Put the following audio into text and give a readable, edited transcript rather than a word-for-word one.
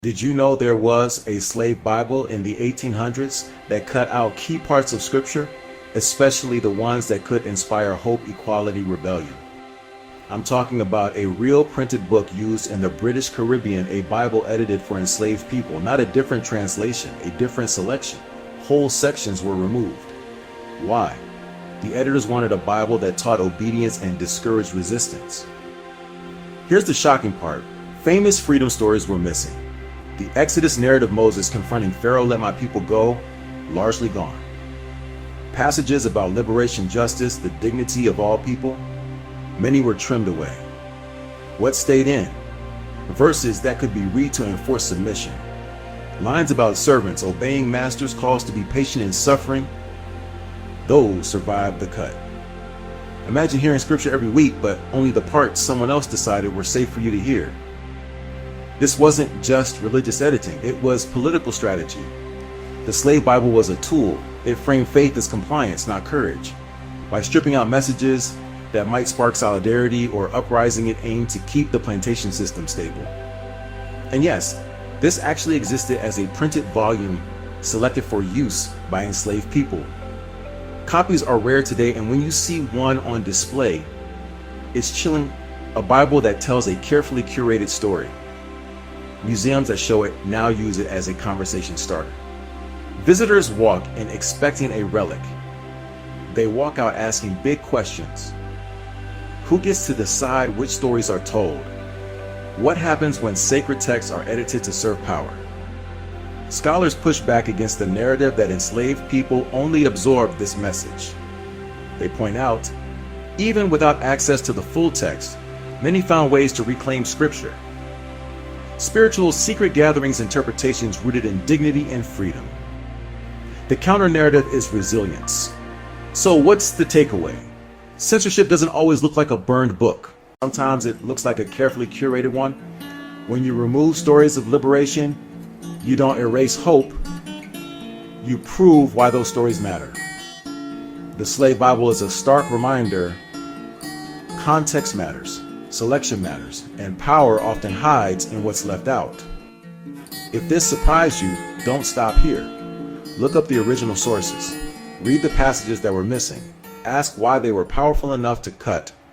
Did you know there was a slave Bible in the 1800s that cut out key parts of Scripture, especially the ones that could inspire hope, equality, rebellion? I'm talking about a real printed book used in the British Caribbean, a Bible edited for enslaved people, not a different translation, a different selection. Whole sections were removed. Why? The editors wanted a Bible that taught obedience and discouraged resistance. Here's the shocking part. Famous freedom stories were missing. The Exodus narrative, Moses confronting Pharaoh, "Let my people go," largely gone. Passages about liberation, justice, the dignity of all people, many were trimmed away. What stayed in? Verses that could be read to enforce submission. Lines about servants obeying masters, calls to be patient in suffering. Those survived the cut. Imagine hearing scripture every week, but only the parts someone else decided were safe for you to hear. This wasn't just religious editing, it was political strategy. The slave Bible was a tool. It framed faith as compliance, not courage. By stripping out messages that might spark solidarity or uprising, it aimed to keep the plantation system stable. And yes, this actually existed as a printed volume selected for use by enslaved people. Copies are rare today, and when you see one on display, it's chilling. A Bible that tells a carefully curated story. Museums that show it now use it as a conversation starter. Visitors walk in expecting a relic. They walk out asking big questions. Who gets to decide which stories are told? What happens when sacred texts are edited to serve power? Scholars push back against the narrative that enslaved people only absorbed this message. They point out, even without access to the full text, many found ways to reclaim scripture. Spiritual secret gatherings, interpretations rooted in dignity and freedom. The counter-narrative is resilience. So what's the takeaway? Censorship doesn't always look like a burned book. Sometimes it looks like a carefully curated one. When you remove stories of liberation, you don't erase hope. You prove why those stories matter. The Slave Bible is a stark reminder: context matters, selection matters, and power often hides in what's left out. If this surprised you, don't stop here. Look up the original sources. Read the passages that were missing. Ask why they were powerful enough to cut.